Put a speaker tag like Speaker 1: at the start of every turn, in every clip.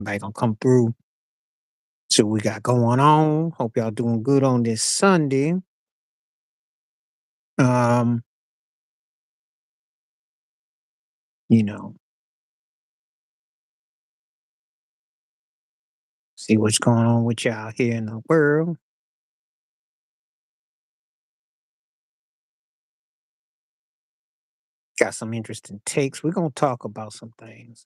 Speaker 1: Everybody gonna come through. See what we got going on. Hope y'all doing good on this Sunday. Um, you know, see what's going on with y'all here in the world. Got some interesting takes. We're gonna talk about some things.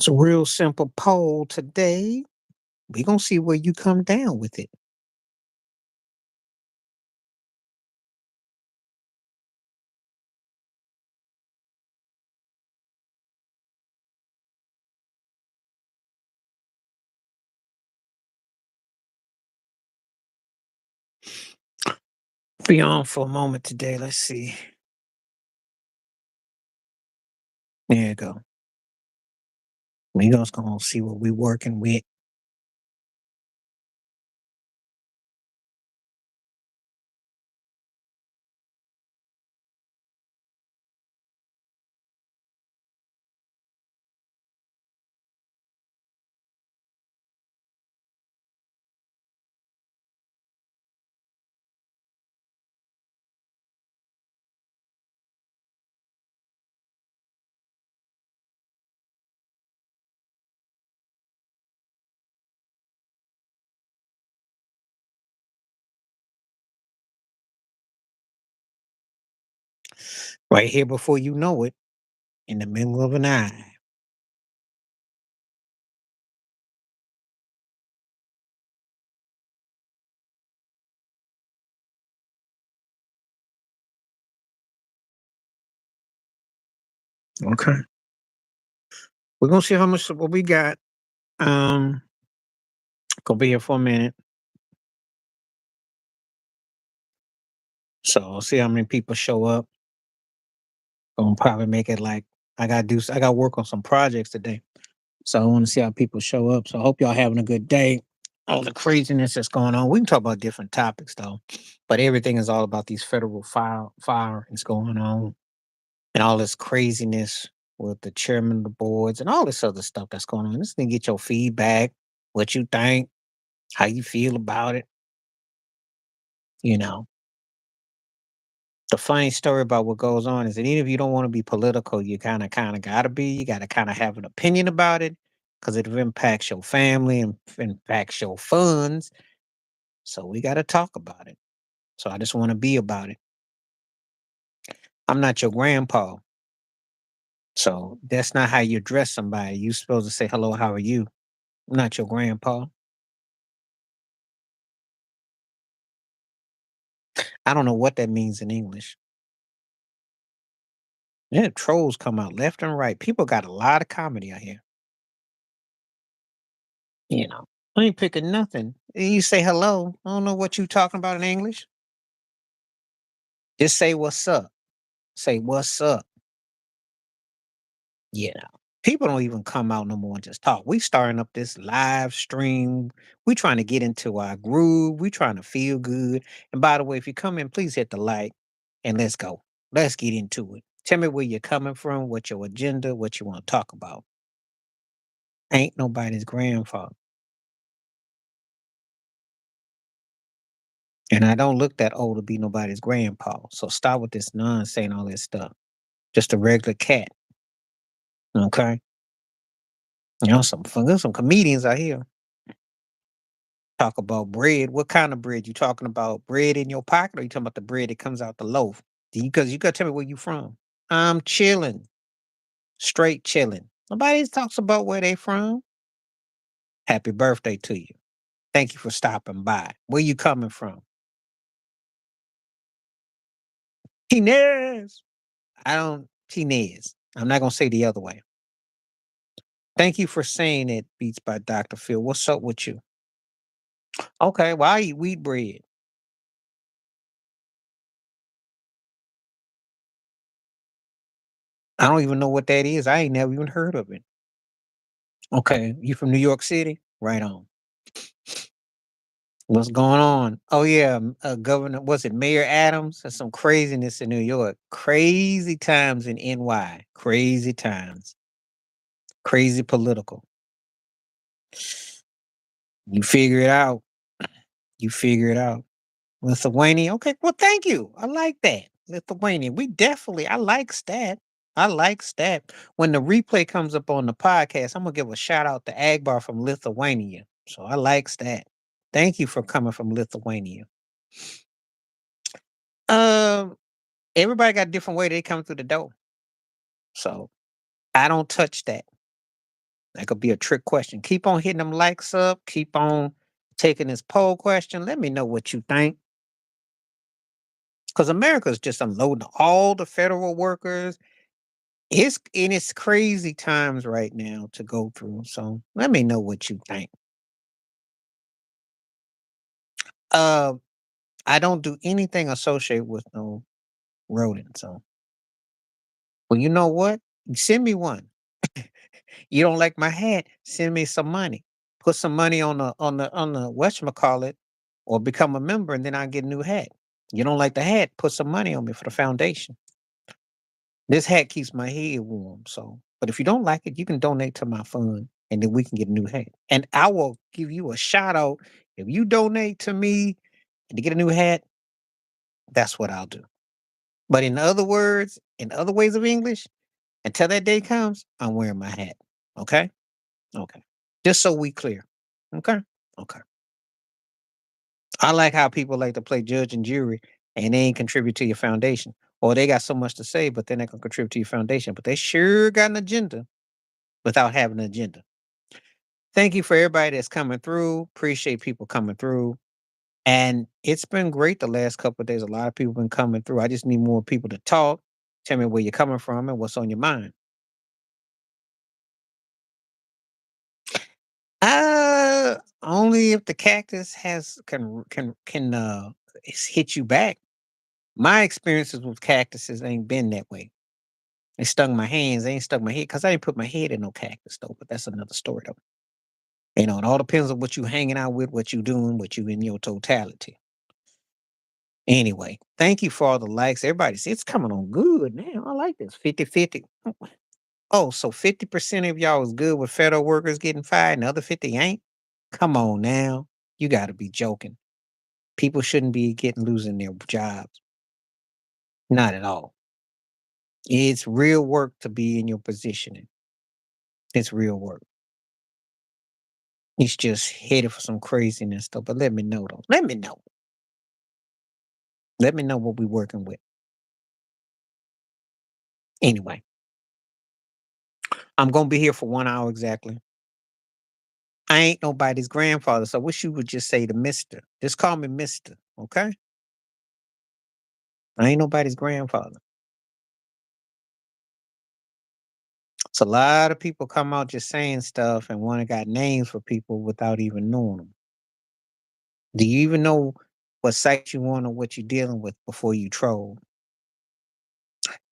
Speaker 1: It's a real simple poll today. We're gonna see where you come down with it. Be on for a moment today. Let's see. There you go. We just gonna see what we working with. Right here before you know it, in the middle of an eye. Okay. We're gonna see how much what we got. Um, gonna be here for a minute. So I'll see how many people show up. Gonna probably make it like I gotta work on some projects today. So I want to see how people show up. So I hope y'all having a good day. All the craziness that's going on. We can talk about different topics though. But everything is all about these federal firings going on and all this craziness with the chairman of the boards and all this other stuff that's going on. Just need to get your feedback, what you think, how you feel about it, you know. The funny story about what goes on is that even if you don't want to be political, you kind of gotta be. You gotta kind of have an opinion about it because it impacts your family and impacts your funds. So we gotta talk about it. So I just want to be about it. I'm not your grandpa, so that's not how you address somebody. You supposed to say hello, how are you? I'm not your grandpa. I don't know what that means in English. Yeah, trolls come out left and right. People got a lot of comedy out here. You know, I ain't picking nothing. You say hello. I don't know what you talking about in English. Just say what's up. Say what's up. You know, people don't even come out no more and just talk. We starting up this live stream. We trying to get into our groove. We trying to feel good. And by the way, if you come in, please hit the like and let's go. Let's get into it. Tell me where you're coming from, what your agenda, what you want to talk about. Ain't nobody's grandfather. And I don't look that old to be nobody's grandpa. So stop with this nonsense and all this stuff. Just a regular cat. Okay. You know, some fun. There's some comedians out here talk about bread. What kind of bread? You talking about bread in your pocket or you talking about the bread that comes out the loaf? Because you gotta tell me where you from. I'm chilling. Straight chilling. Nobody talks about where they from. Happy birthday to you. Thank you for stopping by. Where you coming from? Tinez. I don't Tinez. I'm not gonna say the other way. Thank you for saying it, Beats by Dr. Phil. What's up with you? Okay, well, I eat wheat bread. I don't even know what that is. I ain't never even heard of it. Okay, you from New York City? Right on. What's going on? Oh yeah, Governor, was it Mayor Adams? There's some craziness in New York. Crazy times in NY. Crazy times. Crazy political. You figure it out. You figure it out. Lithuania. Okay, well, thank you. I like that. Lithuania. We definitely. I like stat. I like stat. When the replay comes up on the podcast, I'm gonna give a shout out to Agbar from Lithuania. So I like stat. Thank you for coming from Lithuania. Um, Everybody got a different way they come through the door. So I don't touch that. That could be a trick question. Keep on hitting them likes up. Keep on taking this poll question. Let me know what you think. Because America's just unloading all the federal workers. It's crazy times right now to go through. So let me know what you think. Uh, I don't do anything associated with no rodent. So, well, you know what? Send me one. You don't like my hat? Send me some money. Put some money on the whatchamacallit, or become a member, and then I get a new hat. You don't like the hat? Put some money on me for the foundation. This hat keeps my head warm. So, but if you don't like it, you can donate to my fund, and then we can get a new hat. And I will give you a shout out if you donate to me and to get a new hat. That's what I'll do. But in other words, in other ways of English, until that day comes, I'm wearing my hat. Okay. Okay. Just so we clear. Okay. Okay. I like how people like to play judge and jury and they ain't contribute to your foundation. Or they got so much to say, but they're not gonna contribute to your foundation. But they sure got an agenda without having an agenda. Thank you for everybody that's coming through. Appreciate people coming through. And it's been great the last couple of days. A lot of people been coming through. I just need more people to talk. Tell me where you're coming from and what's on your mind. Only if the cactus has can hit you back. My experiences with cactuses ain't been that way. They stung my hands, they ain't stuck my head because I ain't put my head in no cactus though. But that's another story though. It all depends on what you hanging out with, what you doing, what you in your totality. Anyway, thank you for all the likes. Everybody's it's coming on good now. I like this 50-50. Oh, so 50% of y'all is good with federal workers getting fired and the other 50 ain't? Come on now. You got to be joking. People shouldn't be getting losing their jobs. Not at all. It's real work to be in your positioning. It's real work. It's just headed for some craziness though. But let me know though. Let me know. Let me know what we working with. Anyway, I'm gonna be here for 1 hour exactly. I ain't nobody's grandfather, so I wish you would just say the Mister. Just call me Mister, okay? I ain't nobody's grandfather. It's a lot of people come out just saying stuff and want to got names for people without even knowing them. Do you even know what site you on or what you're dealing with before you troll?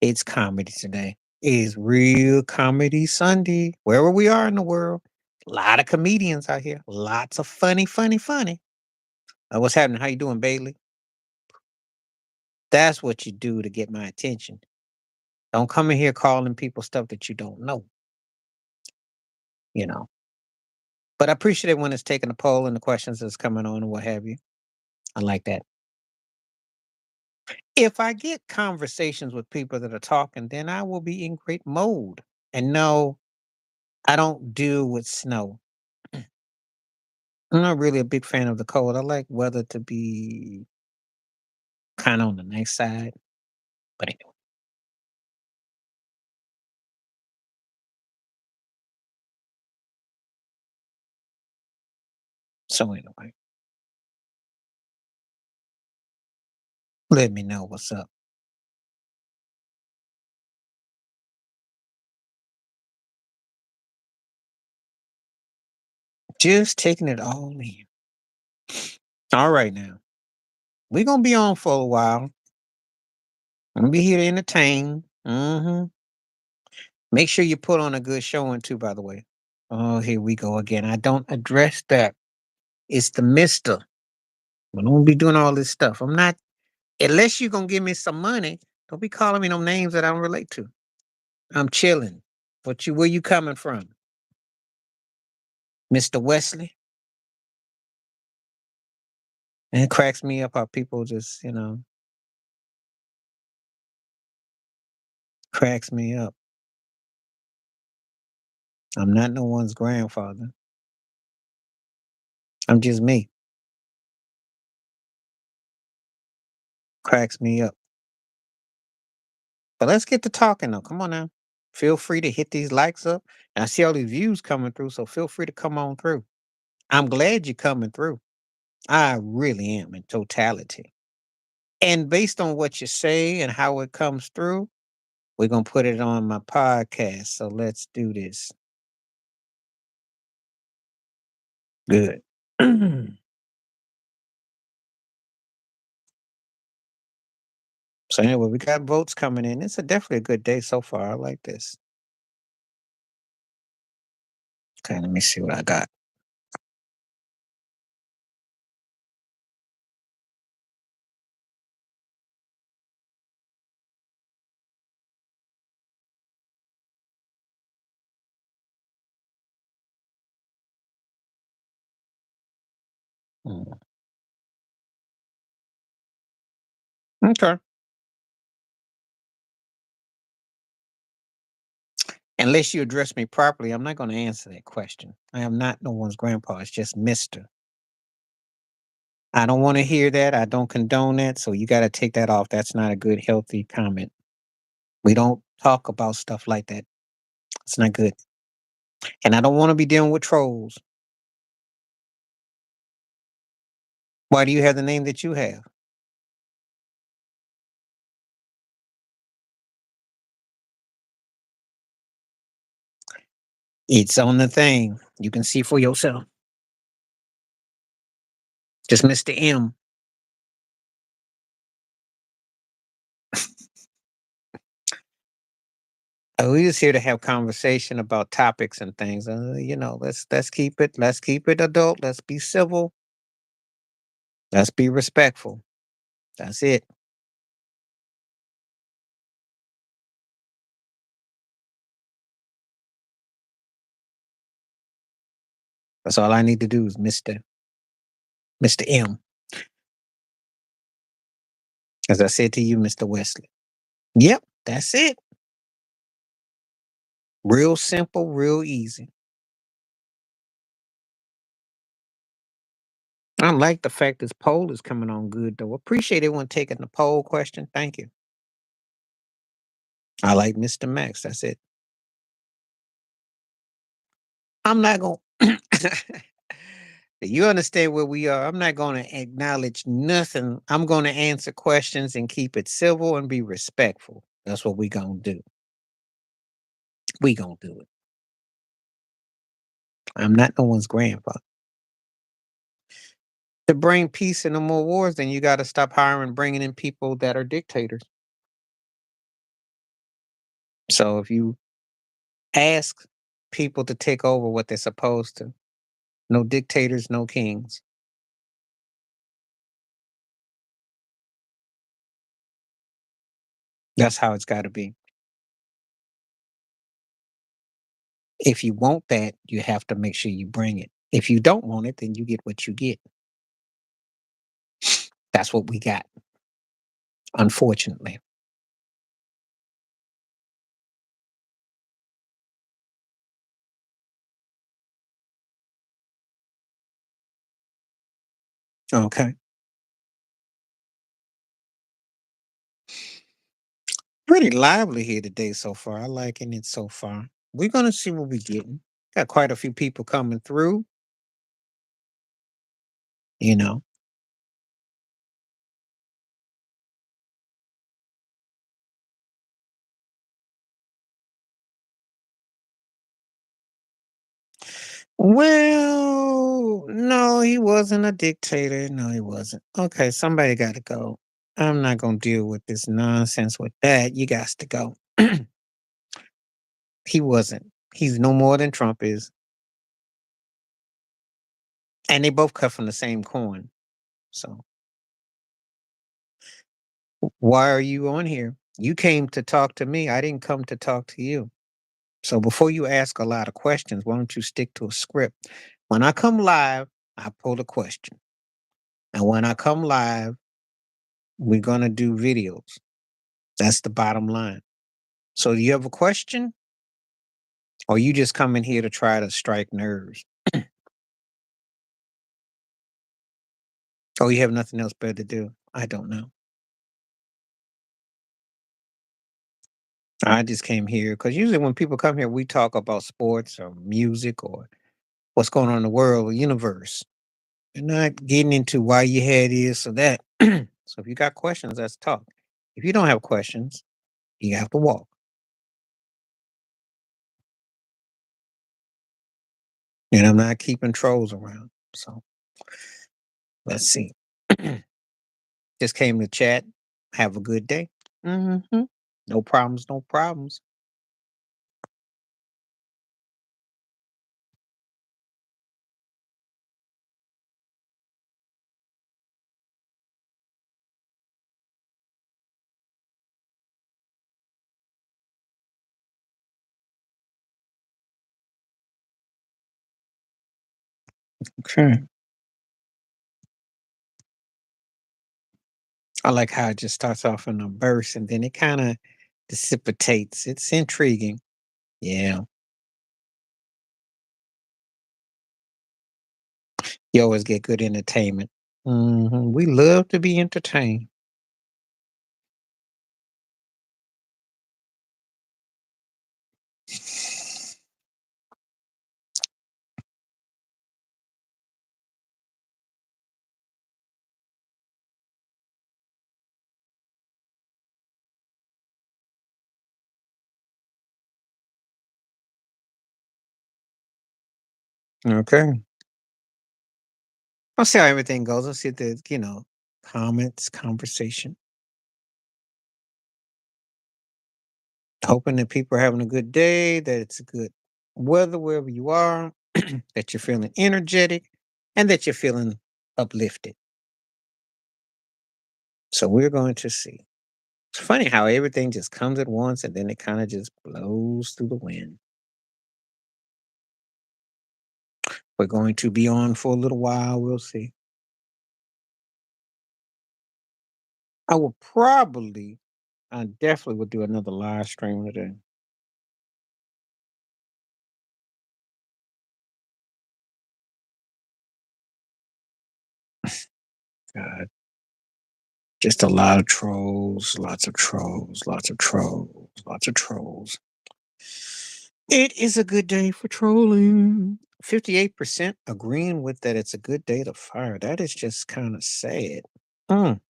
Speaker 1: It's comedy today. It is real comedy Sunday. Wherever we are in the world, a lot of comedians out here. Lots of funny, funny, funny. What's happening? How you doing, Bailey? That's what you do to get my attention. Don't come in here calling people stuff that you don't know, you know. But I appreciate it when it's taking a poll and the questions that's coming on and what have you. I like that. If I get conversations with people that are talking, then I will be in great mode. And no, I don't deal with snow. I'm not really a big fan of the cold. I like weather to be kind of on the nice side. But anyway, so anyway, let me know what's up. Just taking it all in. All right now. We're gonna be on for a while. I'm gonna be here to entertain. Make sure you put on a good showing too, by the way. Oh, here we go again. I don't address that. It's the Mister. I don't be doing all this stuff. I'm not unless you're gonna give me some money. Don't be calling me no names that I don't relate to. I'm chilling. Where you coming from? Mr. Wesley? And it cracks me up how people just, cracks me up. I'm not no one's grandfather. I'm just me. Cracks me up. But let's get to talking though. Come on now. Feel free to hit these likes up. And I see all these views coming through, so feel free to come on through. I'm glad you're coming through. I really am in totality. And based on what you say and how it comes through, we're going to put it on my podcast. So let's do this. Good. So anyway, we got votes coming in. It's definitely a good day so far. I like this. Okay, let me see what I got. Mm. Okay. Unless you address me properly, I'm not going to answer that question. I am not no one's grandpa. It's just Mr. I don't want to hear that. I don't condone that. So you got to take that off. That's not a good, healthy comment. We don't talk about stuff like that. It's not good. And I don't want to be dealing with trolls. Why do you have the name that you have? It's on the thing. You can see for yourself. Just Mr. M. We just here to have conversation about topics and things. Let's keep it adult. Let's be civil. Let's be respectful. That's it. That's all I need to do is Mr. M. As I said to you, Mr. Wesley. Yep, that's it. Real simple, real easy. I like the fact this poll is coming on good though. Appreciate everyone taking the poll question. Thank you. I like Mr. Max. That's it. I'm not going you understand where we are. I'm not going to acknowledge nothing. I'm going to answer questions and keep it civil and be respectful. That's what we going to do. We going to do it. I'm not no one's grandfather. To bring peace and no more wars, then you got to stop hiring, bringing in people that are dictators. So if you ask people to take over what they're supposed to, no dictators, no kings. That's how it's got to be. If you want that, you have to make sure you bring it. If you don't want it, then you get what you get. That's what we got, unfortunately. Okay. Pretty lively here today so far. I liking it so far. We're gonna see what we're getting. Got quite a few people coming through, you know. Well, No, he wasn't a dictator. No, he wasn't. Okay, somebody got to go. I'm not going to deal with this nonsense with that. You got to go. He wasn't. He's no more than Trump is. And they both cut from the same coin. So why are you on here? You came to talk to me. I didn't come to talk to you. So before you ask a lot of questions, why don't you stick to a script? When I come live, I pull a question. And when I come live, we're going to do videos. That's the bottom line. So do you have a question? Or you just coming here to try to strike nerves? Oh, you have nothing else better to do? I don't know. I just came here because usually when people come here, we talk about sports or music or what's going on in the world or universe. We're not getting into why you had this or that. So if you got questions, let's talk. If you don't have questions, you have to walk. And I'm not keeping trolls around. So let's see. Just came to chat. Have a good day. Hmm. No problems, no problems. Okay. I like how it just starts off in a burst and then it kind of dissipates. It's intriguing. Yeah. You always get good entertainment. We love to be entertained. Okay. I'll see how everything goes. I'll see if there's, comments, conversation. Hoping that people are having a good day, that it's a good weather wherever you are, that you're feeling energetic, and that you're feeling uplifted. So we're going to see. It's funny how everything just comes at once and then it kind of just blows through the wind. We're going to be on for a little while. We'll see. I definitely would do another live stream today. God, just a lot of trolls, lots of trolls, lots of trolls, lots of trolls. It is a good day for trolling. 58% agreeing with that it's a good day to fire. That is just kind of sad. Mm,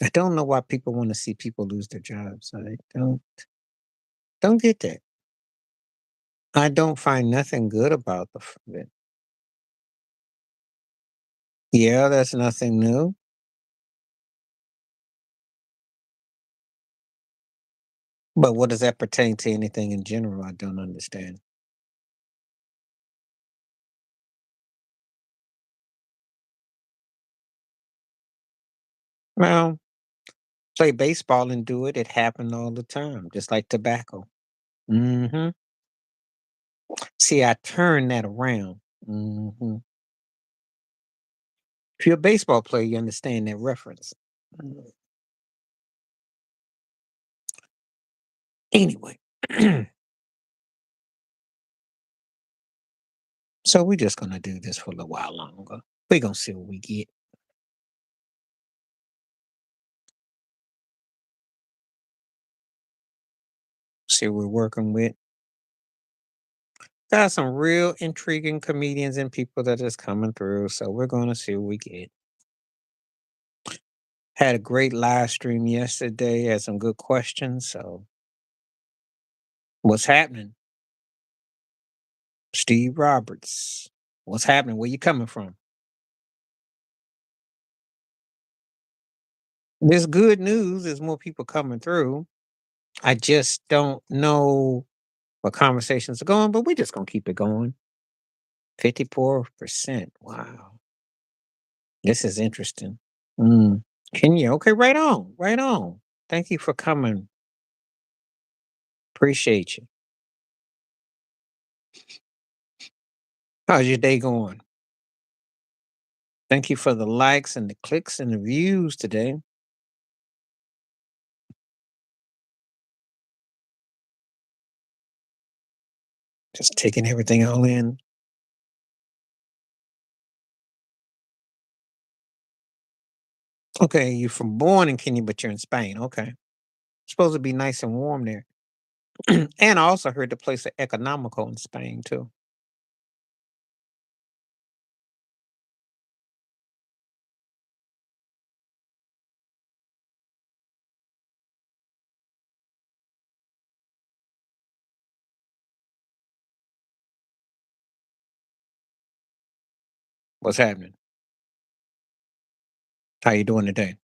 Speaker 1: I don't know why people want to see people lose their jobs. I don't get that. I don't find nothing good about it. Yeah, that's nothing new. But what does that pertain to anything in general? I don't understand. Well, play baseball and do it. It happened all the time, just like tobacco. Hmm. See, I turn that around. If you're a baseball player, you understand that reference. Mm. Anyway, so we're just gonna do this for a little while longer. We're gonna see what we get. See what we're working with. Got some real intriguing comedians and people that is coming through. So we're gonna see what we get. Had a great live stream yesterday. Had some good questions. So what's happening? Steve Roberts. What's happening? Where you coming from? There's good news. There's more people coming through. I just don't know what conversations are going, but we're just gonna keep it going. 54%. Wow. This is interesting. Mm. Kenya. Okay, right on. Right on. Thank you for coming. Appreciate you. How's your day going? Thank you for the likes and the clicks and the views today. Just taking everything all in. Okay, you're from born in Kenya, but you're in Spain. Okay. Supposed to be nice and warm there. And I also heard the place is economical in Spain too. What's happening? How you doing today?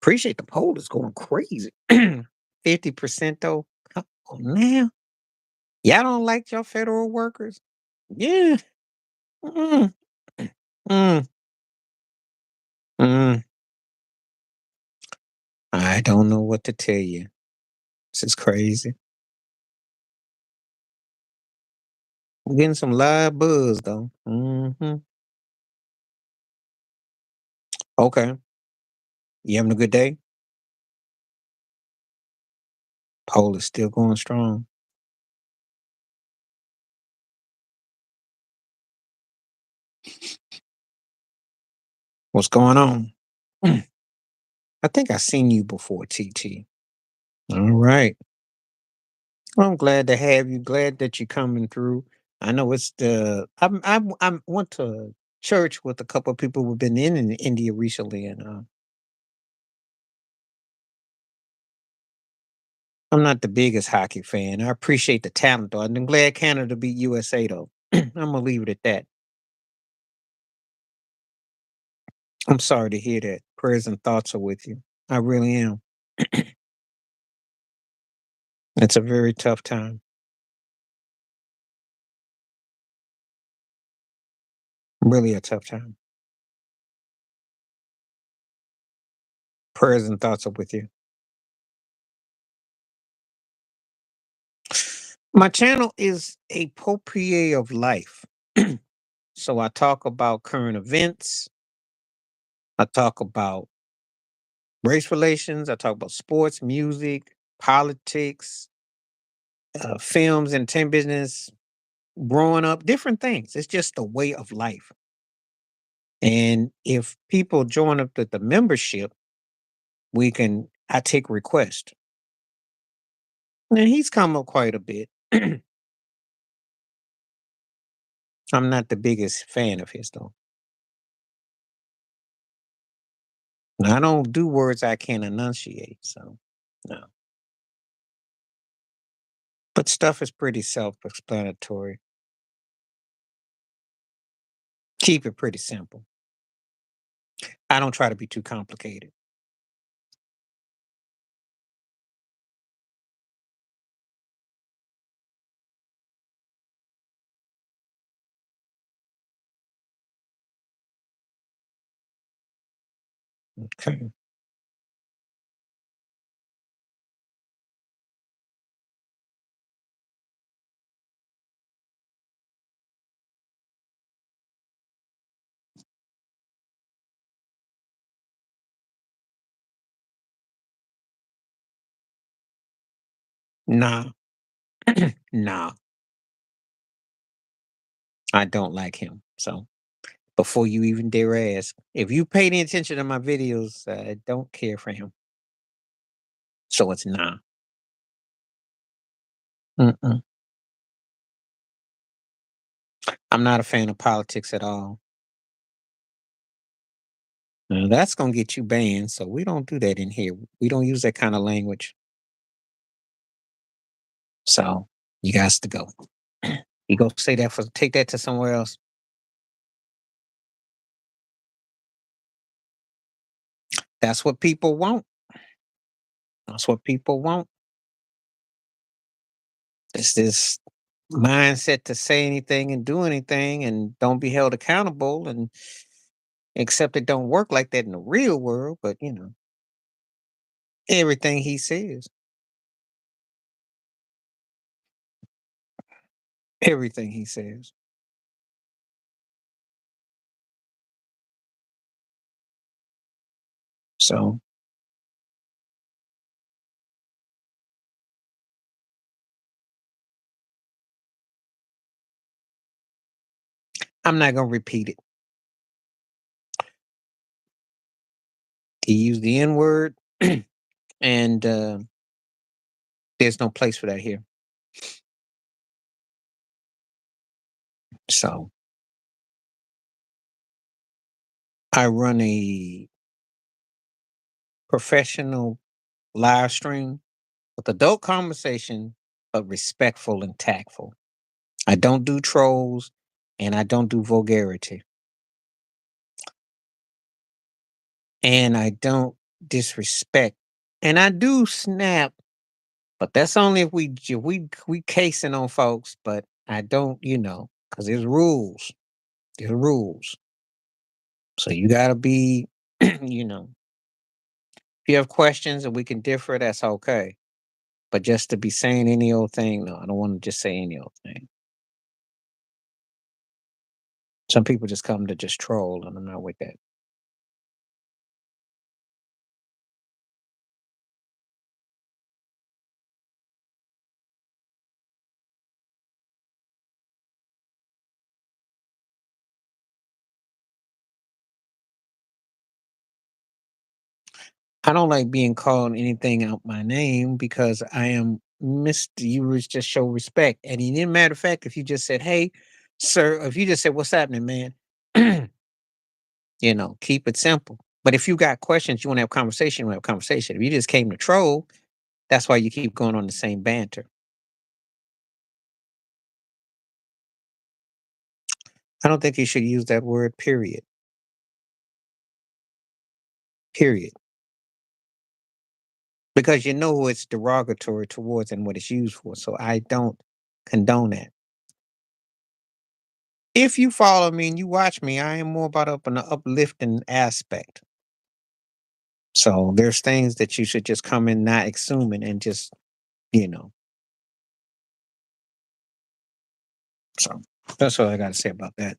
Speaker 1: Appreciate the poll is going crazy. 50% though. Come on now. Y'all don't like your federal workers? Yeah. Mm, mm, mm. I don't know what to tell you. This is crazy. We're getting some live buzz though. Okay. You having a good day? Poll is still going strong. What's going on? Mm. I think I seen you before, TT. All right. Well, I'm glad to have you. Glad that you're coming through. I know it's the I went to church with a couple of people who've been in India recently, and I'm not the biggest hockey fan. I appreciate the talent though, and I'm glad Canada beat USA though. I'm gonna leave it at that. I'm sorry to hear that. Prayers and thoughts are with you. I really am. It's a very tough time. Really a tough time. Prayers and thoughts are with you. My channel is a potpourri of life. So I talk about current events. I talk about race relations. I talk about sports, music, politics, films, entertainment business, growing up, different things. It's just a way of life. And if people join up with the membership, I take requests. And he's come up quite a bit. I'm not the biggest fan of his though. Now, I don't do words I can't enunciate. So no. But stuff is pretty self-explanatory. Keep it pretty simple. I don't try to be too complicated. Okay. Nah, nah, I don't like him. So before you even dare ask, if you pay any attention to my videos, I don't care for him. So it's nah. Mm-mm. I'm not a fan of politics at all. Now, that's gonna get you banned. So we don't do that in here. We don't use that kind of language. So you guys to go. You go say that for take that to somewhere else. That's what people want. That's what people want. It's this mindset to say anything and do anything and don't be held accountable and except it don't work like that in the real world, but everything he says. Everything he says. So I'm not gonna repeat it. He used the N word and there's no place for that here. So I run a professional live stream with adult conversation, but respectful and tactful. I don't do trolls and I don't do vulgarity. And I don't disrespect. And I do snap, but that's only if we casing on folks, but I don't, because there's rules. There's rules. So you gotta be, if you have questions and we can differ, that's okay. But just to be saying any old thing, no, I don't want to just say any old thing. Some people just come to just troll, and I'm not with that. I don't like being called anything out my name because I am Mr. You just show respect. And in a matter of fact, if you just said, "Hey, sir," if you just said, "What's happening, man?" Keep it simple. But if you got questions, you want to have conversation, you want to have conversation. If you just came to troll, that's why you keep going on the same banter. I don't think you should use that word. Period. Period. Because you know who it's derogatory towards and what it's used for. So I don't condone that. If you follow me and you watch me, I am more about up an uplifting aspect. So there's things that you should just come in not assuming and just, you know. So that's all I got to say about that.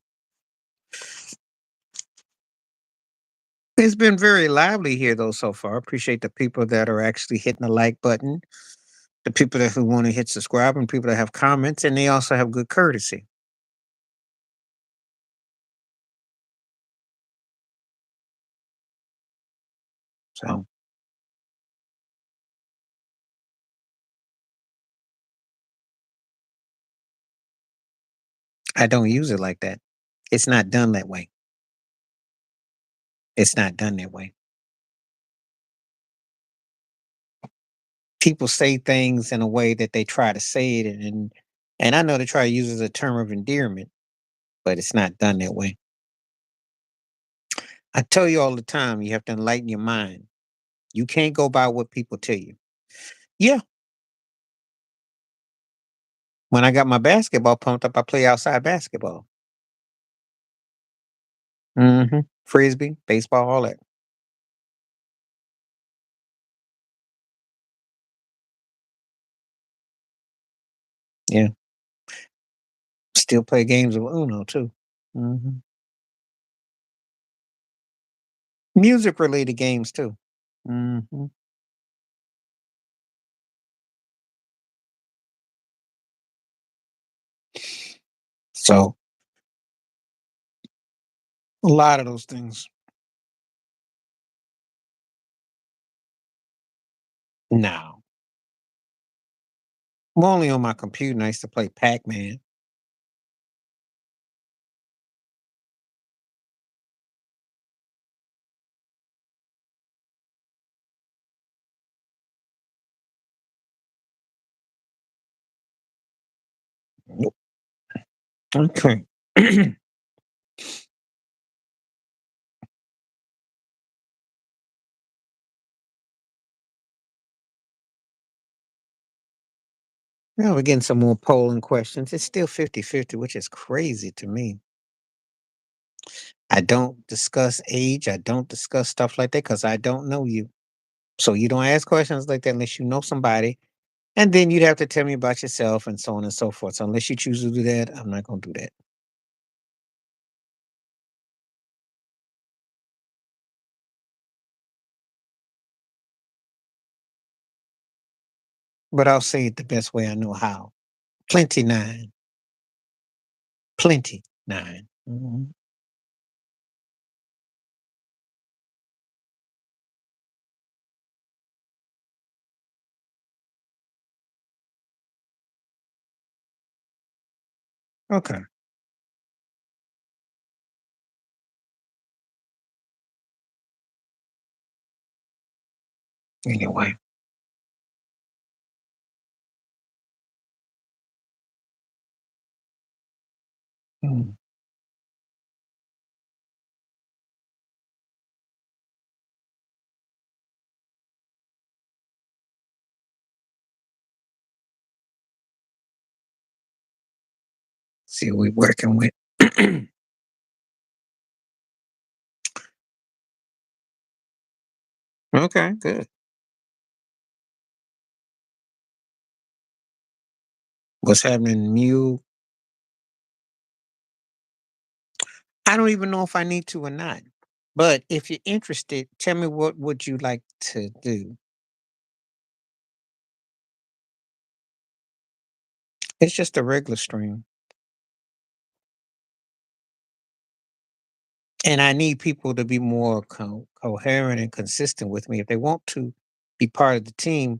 Speaker 1: It's been very lively here though so far. I appreciate the people that are actually hitting the like button, the people that who want to hit subscribe, and people that have comments, and they also have good courtesy. So I don't use it like that. It's not done that way. It's not done that way. People say things in a way that they try to say it, and I know they try to use it as a term of endearment, but it's not done that way. I tell you all the time, you have to enlighten your mind. You can't go by what people tell you. Yeah, when I got my basketball pumped up, I play outside basketball. Frisbee, baseball, all that. Yeah, still play games of Uno too. hmm Music related games too. hmm So a lot of those things. Now, I'm only on my computer. And I used to play Pac Man. Okay. Now we're getting some more polling questions. It's still 50-50, which is crazy to me. I don't discuss age. I don't discuss stuff like that because I don't know you. So you don't ask questions like that unless you know somebody. And then you'd have to tell me about yourself and so on and so forth. So unless you choose to do that, I'm not going to do that. But I'll say it the best way I know how. Plenty nine. Plenty nine. Mhm. Okay. Anyway. Mm. See what we're working with. Okay, good. What's happening, Mew? I don't even know if I need to or not. But if you're interested, tell me what would you like to do? It's just a regular stream. And I need people to be more coherent and consistent with me. If they want to be part of the team,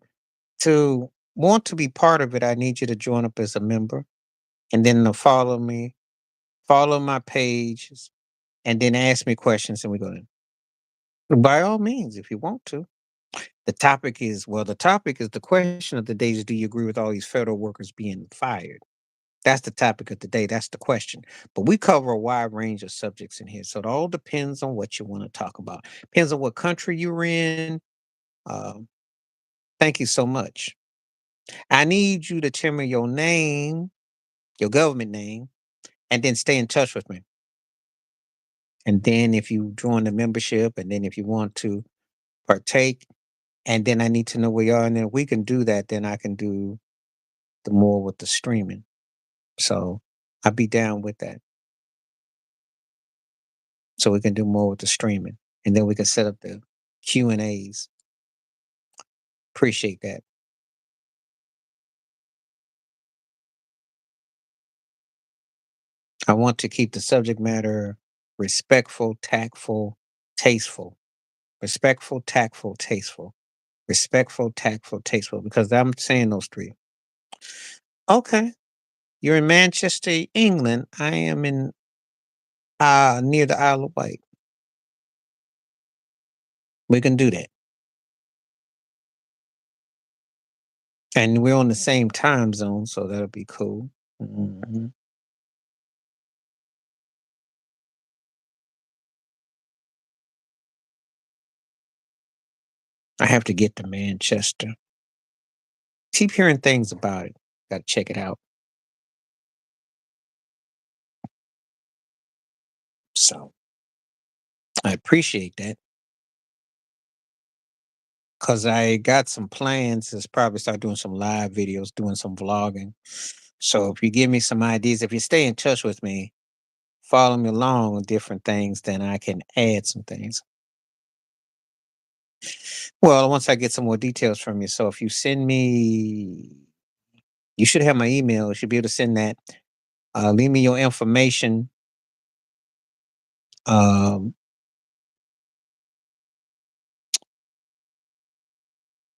Speaker 1: to want to be part of it, I need you to join up as a member and then to follow me, follow my pages, and then ask me questions. And we're going to, by all means, if you want to. The topic is the question of the day is, do you agree with all these federal workers being fired? That's the topic of the day. That's the question. But we cover a wide range of subjects in here. So it all depends on what you want to talk about. Depends on what country you're in. Um, thank you so much. I need you to tell me your name, your government name, and then stay in touch with me. And then if you join the membership, and then if you want to partake, and then I need to know where you are, and then we can do that. Then I can do the more with the streaming. So I'd be down with that. So we can do more with the streaming, and then we can set up the Q&As. Appreciate that. I want to keep the subject matter respectful, tactful, tasteful. Respectful, tactful, tasteful. Respectful, tactful, tasteful, because I'm saying those three. Okay. You're in Manchester, England. I am in near the Isle of Wight. We can do that. And we're on the same time zone, so that'll be cool. Mhm. I have to get to Manchester. Keep hearing things about it. Got to check it out. So I appreciate that because I got some plans to probably start doing some live videos, doing some vlogging. So if you give me some ideas, if you stay in touch with me, follow me along with different things, then I can add some things. Well, once I get some more details from you. So if you send me, you should have my email. You should be able to send that. Leave me your information. Um,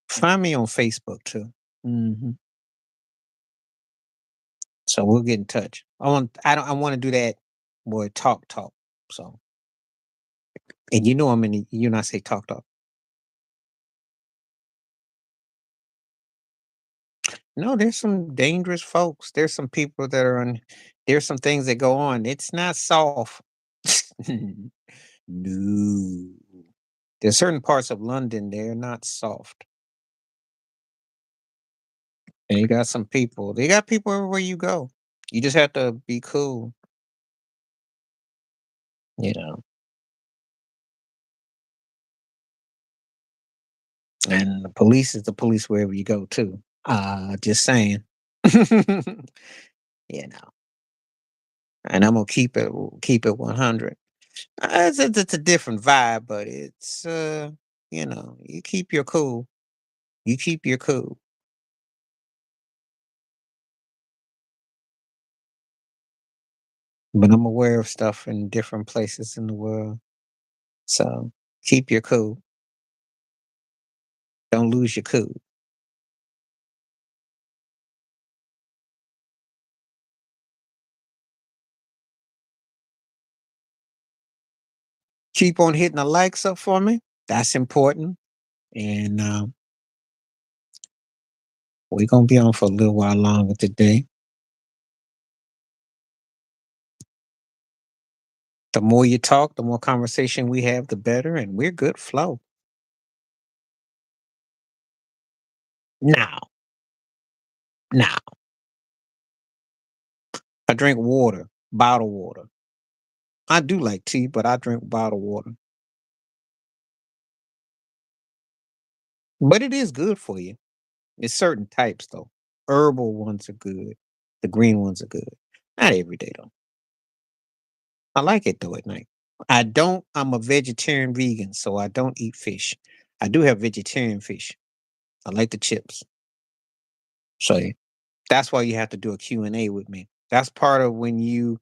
Speaker 1: Find me on Facebook too. Hmm. So we'll get in touch. I want to do that more talk. So, and you know, you know, I say talk. No, there's some dangerous folks. There's some people that are on. There's some things that go on. It's not soft. No. There's certain parts of London, they're not soft. And you got some people. They got people everywhere you go. You just have to be cool, you know. And the police is the police wherever you go too. Just saying. You know. And I'm gonna keep it 100. It's a different vibe, but it's you keep your cool. You keep your cool. But I'm aware of stuff in different places in the world. So keep your cool. Don't lose your cool. Keep on hitting the likes up for me. That's important. And we're gonna be on for a little while longer today. The more you talk, the more conversation we have, the better, and we're good flow. Now, now, I drink water, bottled water. I do like tea, but I drink bottled water. But it is good for you. It's certain types though. Herbal ones are good. The green ones are good. Not every day though. I like it though at night. I'm a vegetarian vegan, so I don't eat fish. I do have vegetarian fish. I like the chips. So yeah, that's why you have to do a Q and A with me. That's part of when you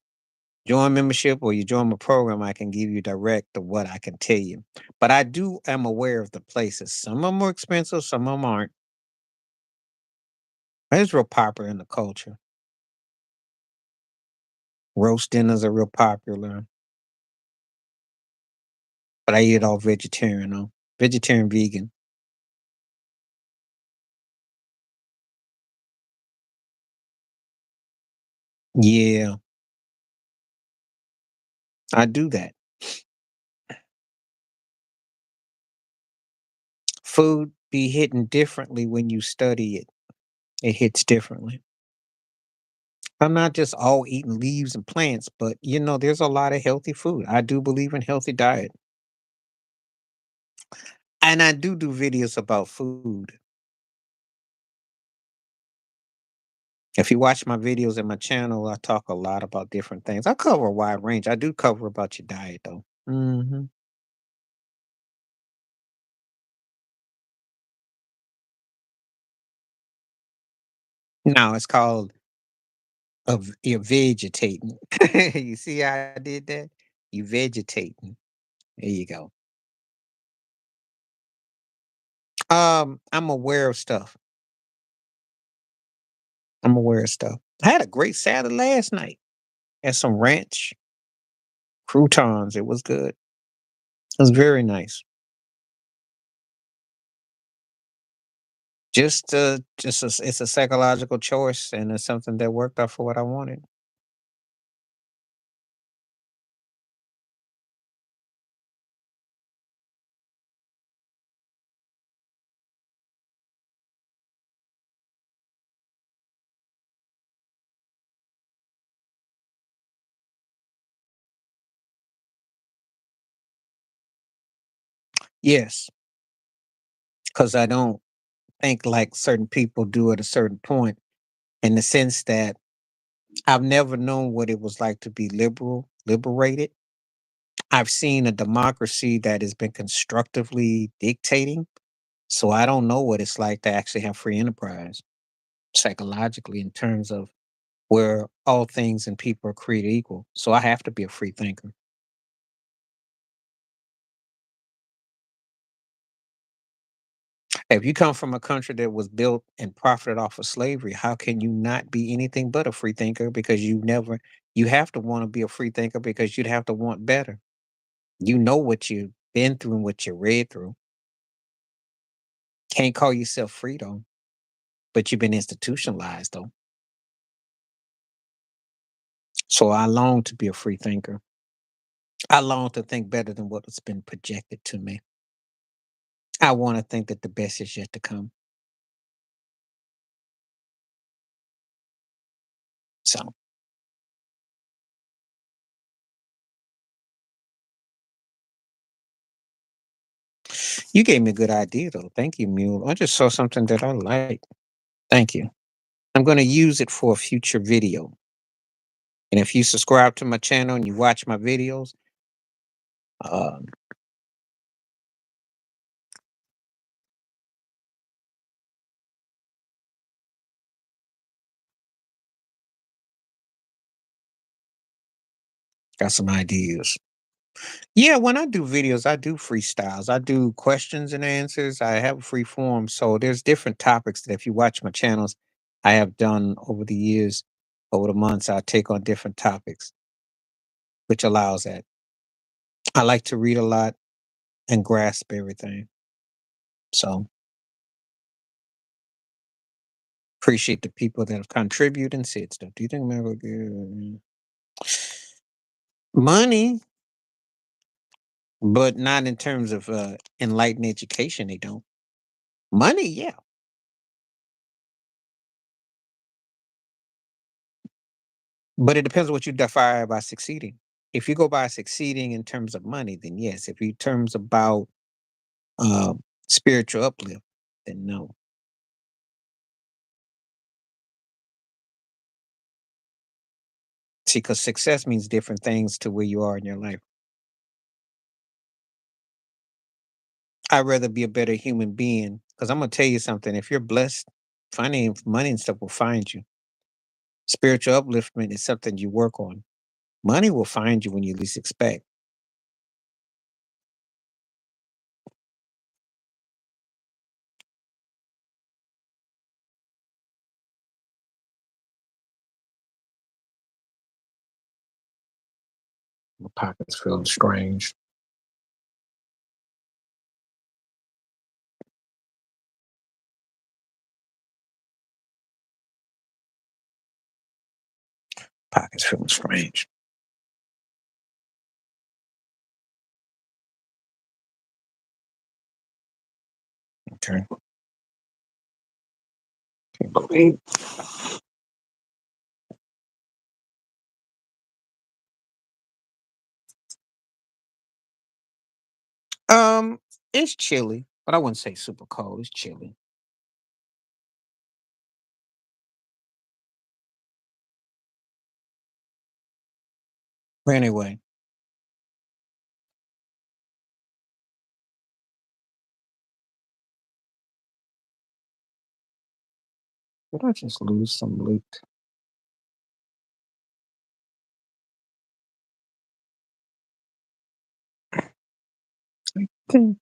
Speaker 1: join membership or you join my program, I can give you direct of what I can tell you. But I do am aware of the places. Some of them are expensive, some of them aren't. It's real popular in the culture. Roast dinners are real popular, but I eat it all vegetarian though. Vegetarian vegan. Yeah, I do that. Food be hitting differently when you study it. It hits differently. I'm not just all eating leaves and plants, but there's a lot of healthy food. I do believe in healthy diet. And I do videos about food. If you watch my videos in my channel, I talk a lot about different things. I cover a wide range. I do cover about your diet though. No, it's called you're vegetating. You see how I did that? You vegetating. There you go. I'm aware of stuff. I'm aware of stuff. I had a great salad last night. Had some ranch, croutons. It was good. It was very nice. It's a psychological choice, and it's something that worked out for what I wanted. Yes, because I don't think like certain people do at a certain point, in the sense that I've never known what it was like to be liberated. I've seen a democracy that has been constructively dictating. So I don't know what it's like to actually have free enterprise psychologically in terms of where all things and people are created equal. So I have to be a free thinker. If you come from a country that was built and profited off of slavery, how can you not be anything but a free thinker? Because you have to want to be a free thinker because you'd have to want better. You know what you've been through and what you read through. Can't call yourself free though. but you've been institutionalized though. So I long to be a free thinker. I long to think better than what has been projected to me. I want to think that the best is yet to come. So you gave me a good idea though. Thank you, Mule. I just saw something that I like. Thank you. I'm going to use it for a future video. And if you subscribe to my channel and you watch my videos, uh, got some ideas. Yeah, when I do videos, I do freestyles. I do questions and answers. I have a free form. So there's different topics that if you watch my channels, I have done over the years, over the months, I take on different topics, which allows that. I like to read a lot and grasp everything. So appreciate the people that have contributed and said stuff. Do you think America will give money, but not in terms of enlightened education? They don't. Money, yeah. But it depends on what you define by succeeding. If you go by succeeding in terms of money, then yes. If you terms about spiritual uplift, then no. See, because success means different things to where you are in your life. I'd rather be a better human being because I'm gonna tell you something. If you're blessed, finding money and stuff will find you. Spiritual upliftment is something you work on. Money will find you when you least expect. My pockets feel strange. Pockets feeling strange. Okay. Can't believe. It's chilly, but I wouldn't say super cold. It's chilly. But anyway, did I just lose some loot? I think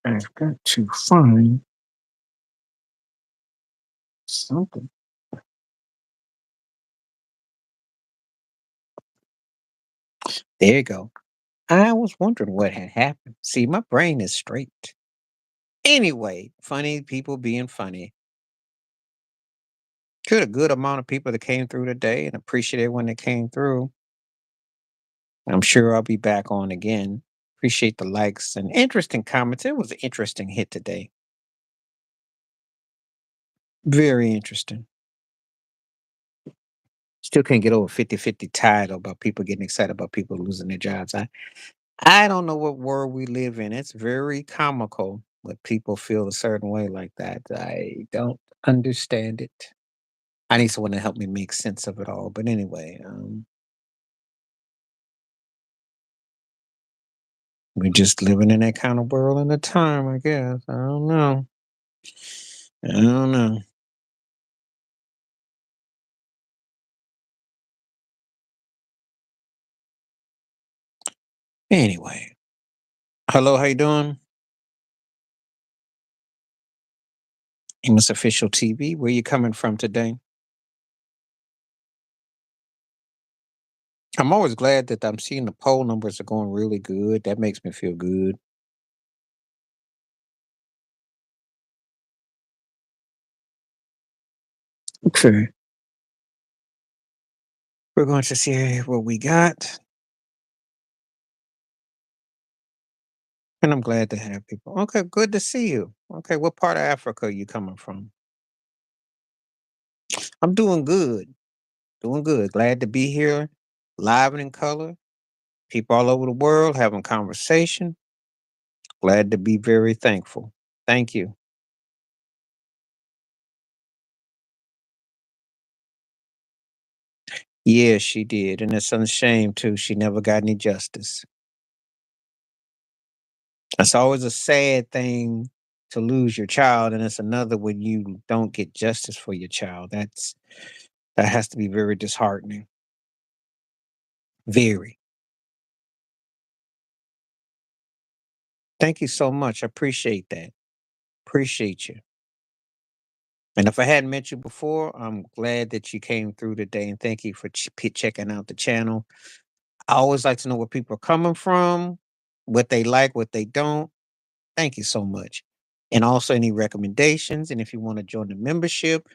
Speaker 1: I've got to find something. There you go. I was wondering what had happened. See, my brain is straight. Anyway, funny people being funny. Good, a good amount of people that came through today and appreciate everyone that came through. I'm sure I'll be back on again. Appreciate the likes and interesting comments. It was an interesting hit today. Very interesting. Still can't get over 50-50 tide about people getting excited about people losing their jobs. I don't know what world we live in. It's very comical when people feel a certain way like that. I don't understand it. I need someone to help me make sense of it all. But anyway, we're just living in that kind of world and the time, I guess. I don't know. I don't know. Anyway, hello, how you doing? Amos Official TV. Where you coming from today? I'm always glad that I'm seeing the poll numbers are going really good. That makes me feel good. Okay. We're going to see what we got. And I'm glad to have people. Okay, good to see you. Okay, what part of Africa are you coming from? I'm doing good. Doing good. Glad to be here, live and in color. People all over the world having conversation. Glad to be very thankful. Thank you. Yeah, she did. And it's a shame too. She never got any justice. It's always a sad thing to lose your child, and it's another when you don't get justice for your child. That has to be very disheartening. Very. Thank you so much. I appreciate that. Appreciate you. And if I hadn't met you before, I'm glad that you came through today, and thank you for checking out the channel. I always like to know where people are coming from, what they like, what they don't. Thank you so much. And also any recommendations. And if you want to join the membership,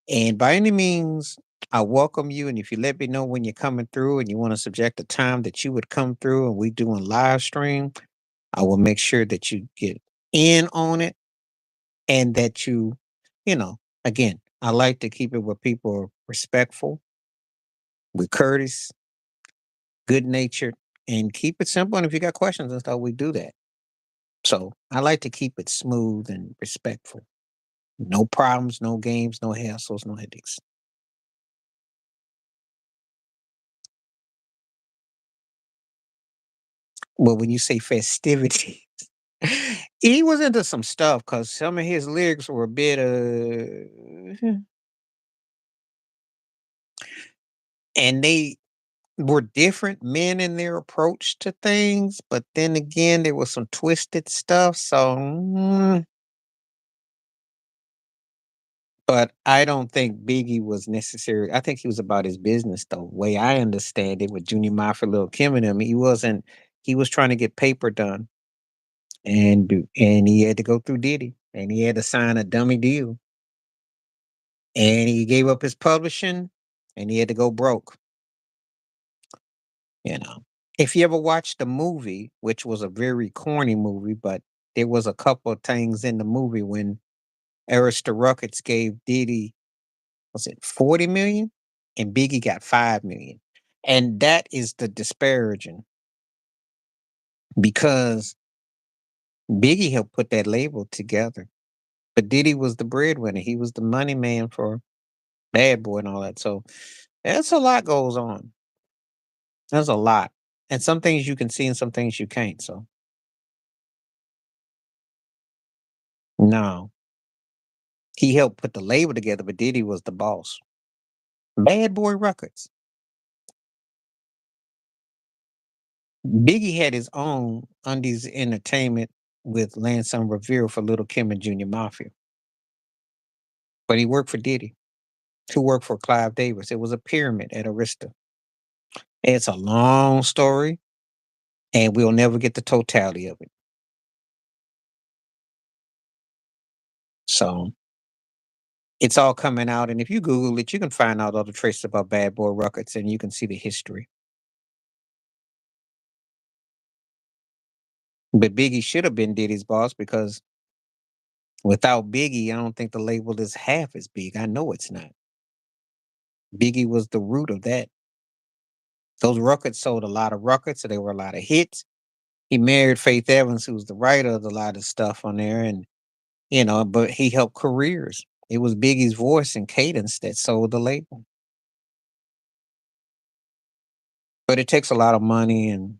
Speaker 1: and by any means, I welcome you. And if you let me know when you're coming through and you want to subject a time that you would come through and we do a live stream, I will make sure that you get in on it and that you know, again, I like to keep it where people are respectful, with courteous, good natured, and keep it simple. And if you got questions and stuff, we do that. So I like to keep it smooth and respectful. No problems, no games, no hassles, no headaches. Well, when you say festivities, he was into some stuff because some of his lyrics were a bit and they were different men in their approach to things, but then again, there was some twisted stuff. So, but I don't think Biggie was necessary. I think he was about his business, though. Way I understand it, with Junior Mafia, Lil Kim, and him, he wasn't. He was trying to get paper done, and he had to go through Diddy, and he had to sign a dummy deal, and he gave up his publishing, and he had to go broke. You know, if you ever watched the movie, which was a very corny movie, but there was a couple of things in the movie when Arista Ruckets gave Diddy, was it 40 million? And Biggie got 5 million. And that is the disparaging because Biggie helped put that label together. But Diddy was the breadwinner. He was the money man for Bad Boy and all that. So that's a lot goes on. There's a lot. And some things you can see and some things you can't. So no. He helped put the label together, but Diddy was the boss. Bad Boy Records. Biggie had his own Undies Entertainment with Lance and Revere for Little Kim and Junior Mafia. But he worked for Diddy, who worked for Clive Davis. It was a pyramid at Arista. It's a long story, and we'll never get the totality of it. So it's all coming out. And if you Google it, you can find out all the traces about Bad Boy Records and you can see the history. But Biggie should have been Diddy's boss because without Biggie, I don't think the label is half as big. I know it's not. Biggie was the root of that. Those records sold a lot of records, so there were a lot of hits. He married Faith Evans, who's the writer of a lot of stuff on there, and but he helped careers. It was Biggie's voice and cadence that sold the label. But it takes a lot of money and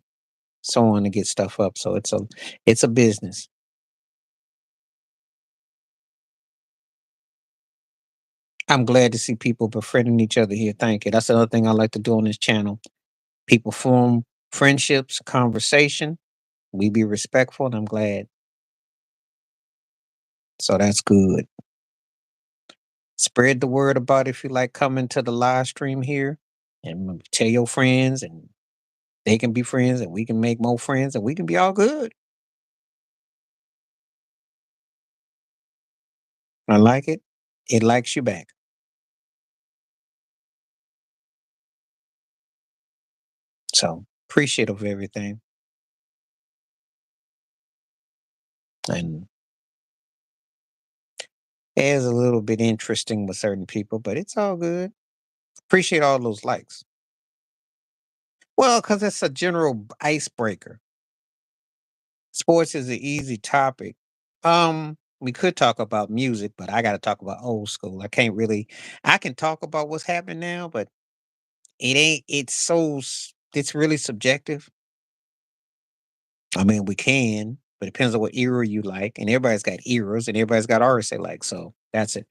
Speaker 1: so on to get stuff up. So it's a business. I'm glad to see people befriending each other here. Thank you. That's another thing I like to do on this channel. People form friendships, conversation. We be respectful, and I'm glad. So that's good. Spread the word about if you like coming to the live stream here and tell your friends and they can be friends and we can make more friends and we can be all good. I like it. It likes you back. So appreciative of everything. And it is a little bit interesting with certain people, but it's all good. Appreciate all those likes. Well, because it's a general icebreaker. Sports is an easy topic. We could talk about music, but I got to talk about old school. I can't really. I can talk about what's happening now, but it ain't. It's it's really subjective. I mean, we can, but it depends on what era you like, and everybody's got eras, and everybody's got artists they like. So that's it.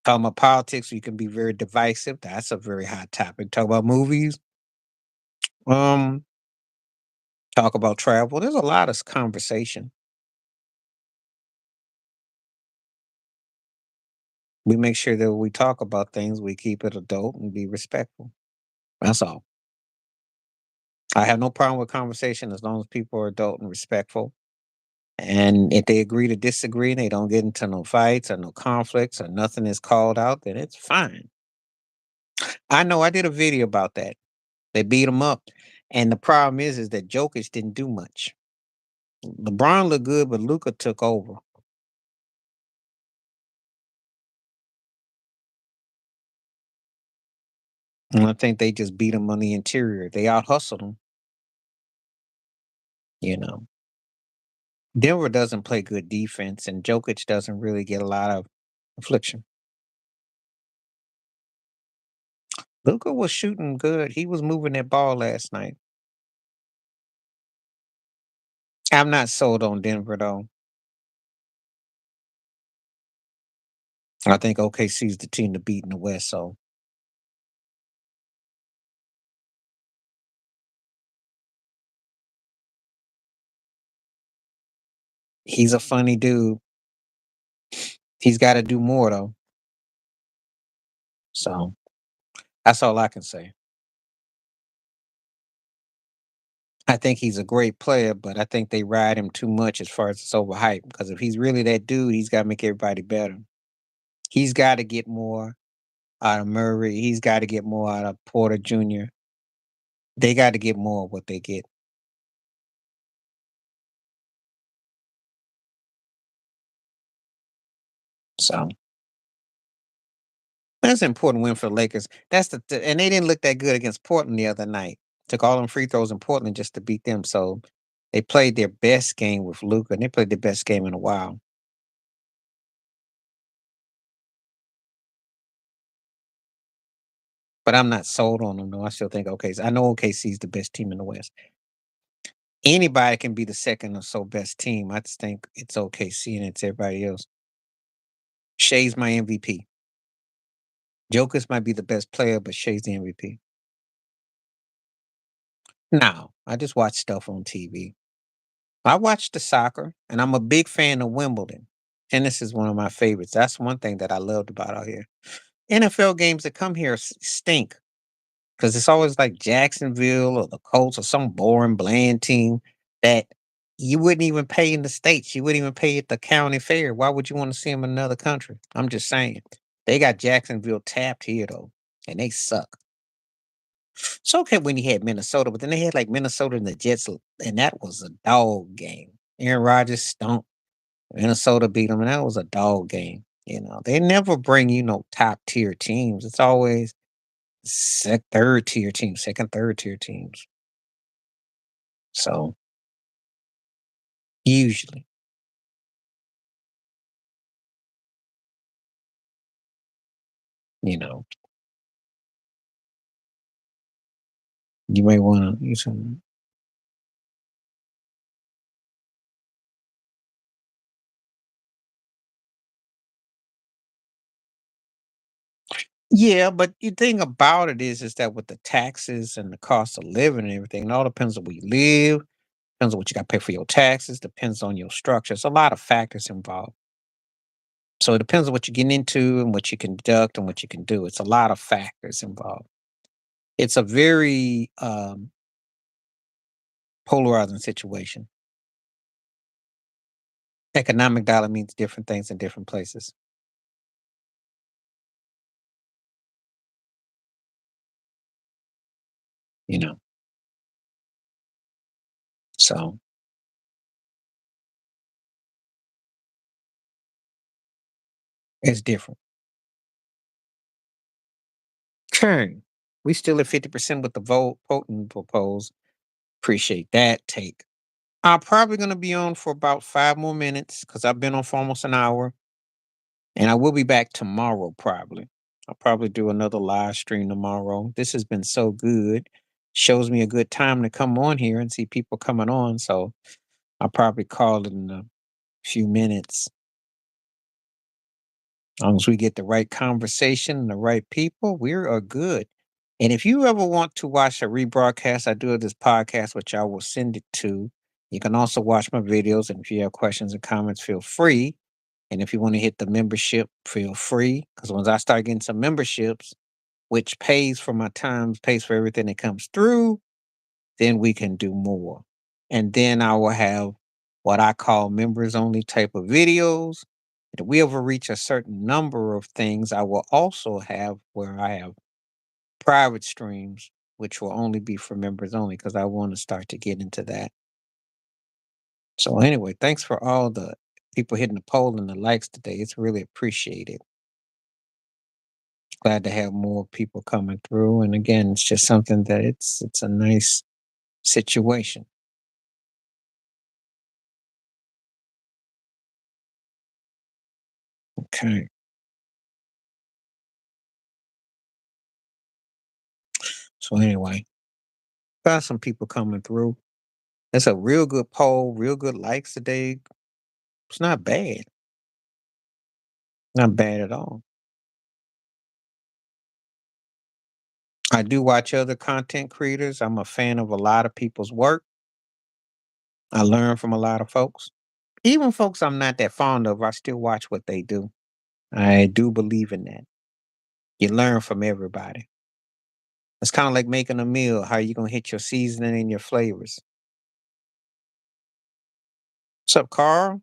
Speaker 1: Talking about politics, you can be very divisive. That's a very hot topic. Talk about movies. Um, talk about travel. There's a lot of conversation. We make sure that when we talk about things, we keep it adult and be respectful. That's all. I have no problem with conversation as long as people are adult and respectful. And if they agree to disagree and they don't get into no fights or no conflicts or nothing is called out, then it's fine. I know I did a video about that. They beat him up. And the problem is that Jokic didn't do much. LeBron looked good, but Luca took over. And I think they just beat him on the interior. They out hustled him, you know. Denver doesn't play good defense, and Jokic doesn't really get a lot of affliction. Luka was shooting good. He was moving that ball last night. I'm not sold on Denver though. I think OKC's the team to beat in the West. So he's a funny dude. He's got to do more though. So that's all I can say. I think he's a great player, but I think they ride him too much as far as it's overhyped. Because if he's really that dude, he's got to make everybody better. He's got to get more out of Murray. He's got to get more out of Porter Jr. They got to get more of what they get. So that's an important win for the Lakers. That's and they didn't look that good against Portland the other night. Took all them free throws in Portland just to beat them. So they played their best game with Luca, and they played their best game in a while. But I'm not sold on them though. I still think I know OKC is the best team in the West. Anybody can be the second or so best team. I just think it's OKC and it's everybody else. Shea's my MVP. Jokic might be the best player, but Shea's the MVP. No, I just watch stuff on TV. I watch the soccer, and I'm a big fan of Wimbledon. Tennis is one of my favorites. That's one thing that I loved about out here. NFL games that come here stink because it's always like Jacksonville or the Colts or some boring, bland team that you wouldn't even pay in the states. You wouldn't even pay at the county fair. Why would you want to see them in another country? I'm just saying. They got Jacksonville tapped here though, and they suck. It's okay when you had Minnesota, but then they had like Minnesota and the Jets, and that was a dog game. Aaron Rodgers stunk. Minnesota beat them, and that was a dog game. They never bring top tier teams. It's always third tier teams, second, third tier teams. So usually, you know, you may want to use some. Yeah, but the thing about it is that with the taxes and the cost of living and everything, it all depends on where you live, depends on what you got to pay for your taxes, depends on your structure. It's a lot of factors involved. So it depends on what you're getting into and what you can deduct and what you can do. It's a lot of factors involved. It's a very polarizing situation. Economic dollar means different things in different places. You know. So it's different. Okay. We still at 50% with the vote voting proposed. Appreciate that take. I'm probably gonna be on for about 5 more minutes because I've been on for almost an hour, and I will be back tomorrow probably. I'll probably do another live stream tomorrow. This has been so good. Shows me a good time to come on here and see people coming on, so I'll probably call it in a few minutes. As long as we get the right conversation and the right people, we are good. And if you ever want to watch a rebroadcast, I do have this podcast, which I will send it to. You can also watch my videos. And if you have questions and comments, feel free. And if you want to hit the membership, feel free. Because once I start getting some memberships, which pays for my time, pays for everything that comes through, then we can do more. And then I will have what I call members only type of videos. If we ever reach a certain number of things, I will also have where I have private streams, which will only be for members only because I want to start to get into that. So, anyway, thanks for all the people hitting the poll and the likes today. It's really appreciated. Glad to have more people coming through. And again, it's just something that it's a nice situation. Okay. So anyway, got some people coming through. It's a real good poll, real good likes today. It's not bad. Not bad at all. I do watch other content creators. I'm a fan of a lot of people's work. I learn from a lot of folks. Even folks I'm not that fond of, I still watch what they do. I do believe in that. You learn from everybody. It's kind of like making a meal. How you gonna hit your seasoning and your flavors? What's up, Carl?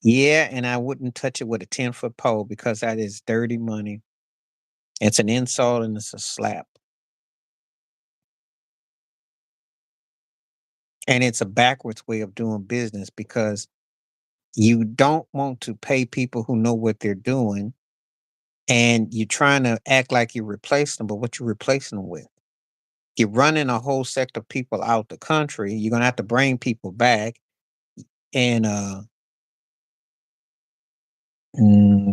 Speaker 1: Yeah, and I wouldn't touch it with a 10-foot pole because that is dirty money. It's an insult and it's a slap. And it's a backwards way of doing business because you don't want to pay people who know what they're doing and you're trying to act like you're replacing them, but what you're replacing them with? You're running a whole sect of people out the country. You're gonna have to bring people back, and yeah,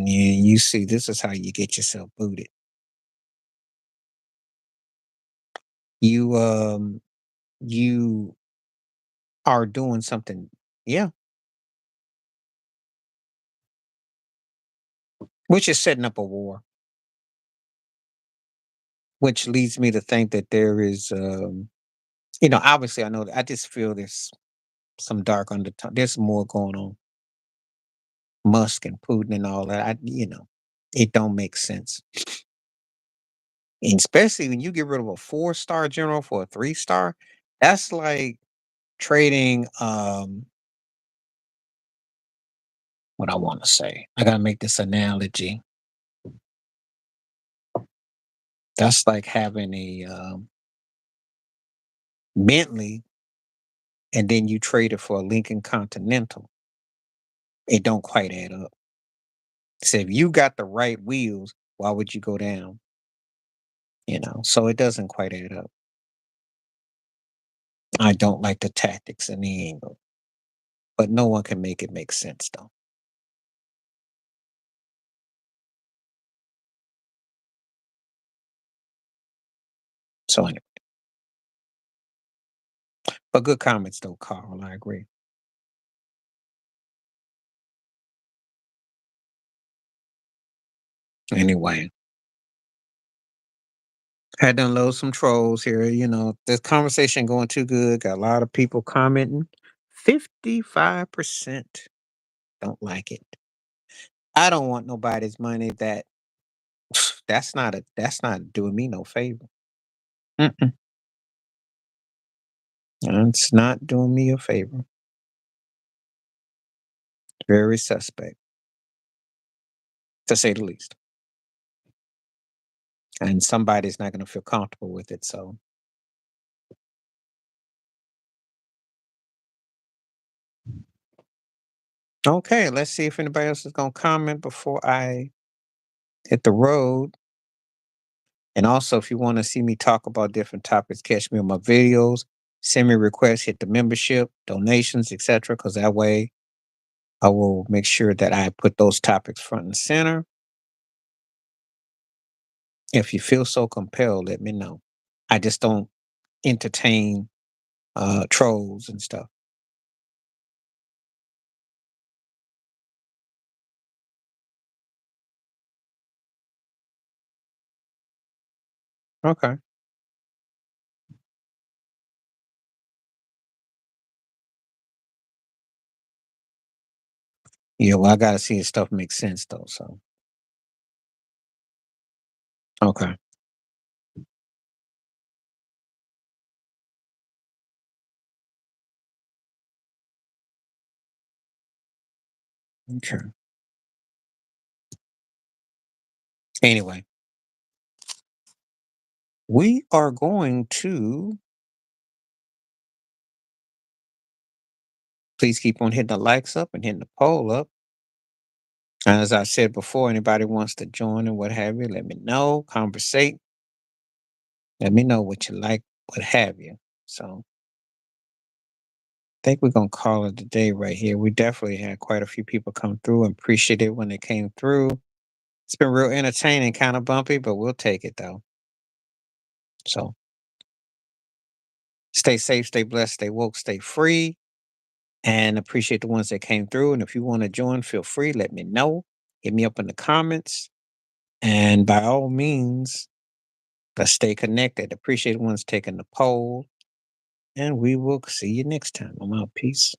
Speaker 1: you see, this is how you get yourself booted. You you are doing something, yeah, which is setting up a war, which leads me to think that there is, obviously, I know that I just feel there's some dark undertone. There's more going on. Musk and Putin and all that. It don't make sense. And especially when you get rid of a 4-star general for a 3-star, that's like trading what I want to say. I gotta make this analogy. That's like having a Bentley and then you trade it for a Lincoln Continental. It don't quite add up. So if you got the right wheels, why would you go down? So it doesn't quite add up. I don't like the tactics and the angle, but no one can make it make sense though. So anyway, but good comments though, Carl. I agree. Anyway, had to unload some trolls here. This conversation going too good. Got a lot of people commenting. 55% don't like it. I don't want nobody's money that that's not doing me no favor. Mm-mm. It's not doing me a favor. Very suspect, to say the least. And somebody's not going to feel comfortable with it. So Okay, let's see if anybody else is gonna comment before I hit the road. And also, if you want to see me talk about different topics, catch me on my videos, send me requests, hit the membership, donations, etc. Because that way I will make sure that I put those topics front and center. If you feel so compelled, let me know. I just don't entertain trolls and stuff. Okay. Yeah, well, I gotta see if stuff makes sense though. So okay. Okay. Anyway, we are going to please keep on hitting the likes up and hitting the poll up. And as I said before, anybody wants to join and what have you, let me know. Conversate. Let me know what you like, what have you. So I think we're gonna call it a day right here. We definitely had quite a few people come through and appreciate it when they came through. It's been real entertaining, kind of bumpy, but we'll take it though. So stay safe, stay blessed, stay woke, stay free, and appreciate the ones that came through. And if you want to join, feel free, let me know. Hit me up in the comments. And by all means, let's stay connected. Appreciate the ones taking the poll. And we will see you next time. I'm out. Peace.